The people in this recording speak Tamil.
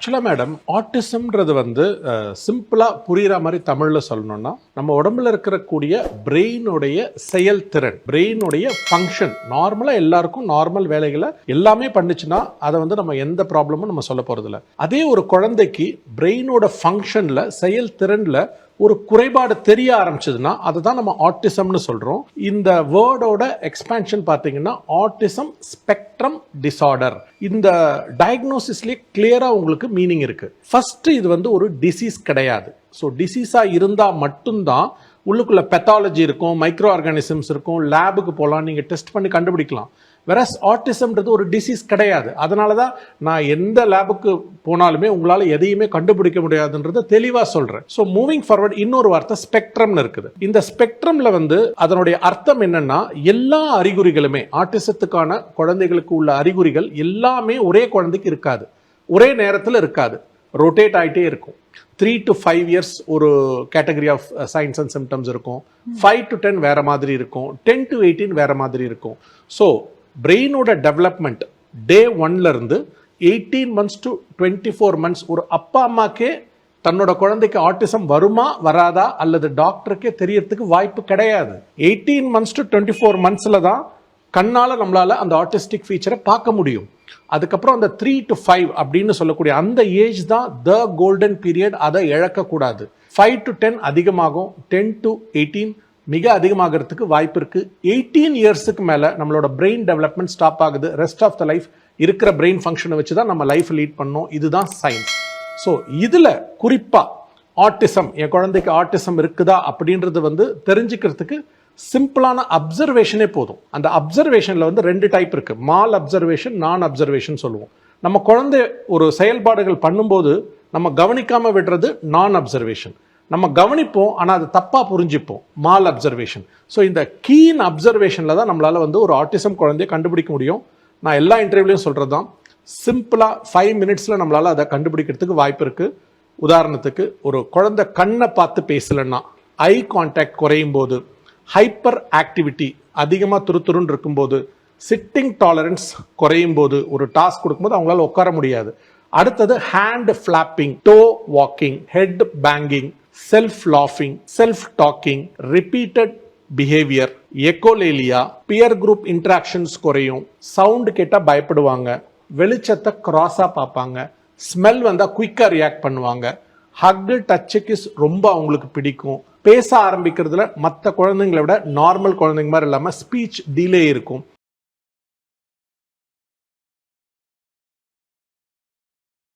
ஆக்சுவலாக மேடம், ஆட்டிசம்ன்றது வந்து சிம்பிளாக புரிகிற மாதிரி தமிழில் சொல்லணும்னா, நம்ம உடம்புல இருக்கக்கூடிய பிரெயினுடைய செயல்திறன், பிரெயினுடைய ஃபங்க்ஷன் நார்மலாக எல்லாருக்கும் நார்மல் வேலைகளை எல்லாமே பண்ணுச்சுன்னா அதை வந்து நம்ம எந்த ப்ராப்ளமும் நம்ம சொல்ல போகிறதில்ல. அதே ஒரு குழந்தைக்கு பிரெயினோட ஃபங்க்ஷனில் செயல்திறனில் ஒரு குறைபாடு தெரிய ஆரம்பிச்சதுன்னா அதுதான் நம்ம ஆட்டிசம்னு சொல்றோம். இந்த வேர்டோட எக்ஸ்பான்ஷன் பார்த்தீங்கன்னா ஆட்டிசம் ஸ்பெக்ட்ரம் டிசார்டர். இந்த டயக்னோசிஸ்லேயே கிளியரா உங்களுக்கு மீனிங் இருக்கு. ஃபர்ஸ்ட், இது வந்து ஒரு டிசீஸ் கிடையாது. ஸோ டிசீஸா இருந்தா மட்டும்தான் உள்ளுக்குள்ள பெத்தாலஜி இருக்கும், மைக்ரோ ஆர்கானிசம்ஸ் இருக்கும், லேபுக்கு போகலாம், நீங்க டெஸ்ட் பண்ணி கண்டுபிடிக்கலாம். வெரஸ் ஆட்டிசம்ன்றது ஒரு டிசீஸ் கிடையாது. அதனால தான் நான் எந்த லேபுக்கு போனாலுமே உங்களால் எதையுமே கண்டுபிடிக்க முடியாதுன்றதை தெளிவாக சொல்கிறேன். ஸோ மூவிங் ஃபார்வர்ட், இன்னொரு வார்த்தை ஸ்பெக்ட்ரம்னு இருக்குது. இந்த ஸ்பெக்ட்ரமில் வந்து அதனுடைய அர்த்தம் என்னன்னா, எல்லா அறிகுறிகளுமே ஆட்டிசத்துக்கான குழந்தைகளுக்கு உள்ள அறிகுறிகள் எல்லாமே ஒரே குழந்தைக்கு இருக்காது, ஒரே நேரத்தில் இருக்காது, ரொட்டேட் ஆகிட்டே இருக்கும். 3 to 5 years ஒரு category of signs and symptoms இருக்கும், 5 to 10 வேற மாதிரி இருக்கும், 10 to 18 வேற மாதிரி இருக்கும். ஸோ பிரெயினோட டெவலப்மெண்ட் டே 1ல இருந்து 18 months to 24 months ஒரு அப்பா அம்மாக்கே தன்னோட குழந்தைக்கு ஆட்டிசம் வருமா வராதா அல்லது டாக்டருக்கே தெரியறதுக்கு வாய்ப்பு கிடையாது. 18 months to 24 monthsல தான் கண்ணால நம்மளால அந்த ஆட்டிஸ்டிக் ஃபீச்சரை பார்க்க முடியும். அதுக்கப்புறம் அந்த 3 to 5 அப்படின்னு சொல்லக்கூடிய அந்த ஏஜ் தான் த கோல்டன் பீரியட். அதை இழக்கக்கூடாது. 5 to 10 அதிகமாகும், 10 to 18 மிக அதிகமாகிறதுக்கு வாய்ப்பு இருக்கு. 18 இயர்ஸுக்கு மேல நம்மளோட பிரெயின் டெவலப்மெண்ட் ஸ்டாப் ஆகுது. ரெஸ்ட் ஆஃப் த லைஃப் இருக்கிற பிரெயின் ஃபங்க்ஷனை வச்சு தான் நம்ம லைஃப் லீட் பண்ணோம். இதுதான் சயின்ஸ். ஸோ இதுல குறிப்பா ஆட்டிசம், என் குழந்தைக்கு ஆட்டிசம் இருக்குதா அப்படின்றது வந்து தெரிஞ்சுக்கிறதுக்கு சிம்பிளான அப்சர்வேஷனே போதும். அந்த அப்சர்வேஷன்ல வந்து 2 டைப் இருக்கு. மால் அப்சர்வேஷன், நான் அப்சர்வேஷன் சொல்லுவோம். நம்ம குழந்தை ஒரு செயல்பாடுகள் பண்ணும்போது நம்ம கவனிக்காம விடுறது நான் அப்சர்வேஷன். நம்ம கவனிப்போம், ஆனால் அது தப்பாக புரிஞ்சுப்போம், மால் அப்சர்வேஷன். ஸோ இந்த கீன் அப்சர்வேஷனில் தான் நம்மளால் வந்து ஒரு ஆட்டிசம் குழந்தைய கண்டுபிடிக்க முடியும். நான் எல்லா இன்டர்வியூலையும் சொல்கிறது தான், சிம்பிளாக 5 minutesல நம்மளால் அதை கண்டுபிடிக்கிறதுக்கு வாய்ப்பு இருக்குது. உதாரணத்துக்கு, ஒரு குழந்தை கண்ணை பார்த்து பேசலைன்னா, ஐ கான்டாக்ட் குறையும் போது, ஹைப்பர் ஆக்டிவிட்டி அதிகமாக துருத்துருன்னு இருக்கும்போது, சிட்டிங் டாலரன்ஸ் குறையும் போது, ஒரு டாஸ்க் கொடுக்கும்போது அவங்களால உட்கார முடியாது. அடுத்தது hand flapping, toe walking, head banging, self லாஃபிங், self talking, repeated behaviour, echolalia, peer group interactions குறையும், சவுண்ட் கேட்டால் பயப்படுவாங்க, வெளிச்சத்தை கிராஸாக பார்ப்பாங்க, ஸ்மெல் வந்தால் குயிக்காக ரியாக்ட் பண்ணுவாங்க, ஹக் டச் கிஸ் ரொம்ப அவங்களுக்கு பிடிக்கும், பேச ஆரம்பிக்கிறதுல மற்ற குழந்தைங்களை விட நார்மல் குழந்தைங்க மாதிரி இல்லாமல் ஸ்பீச் டிலே இருக்கும்.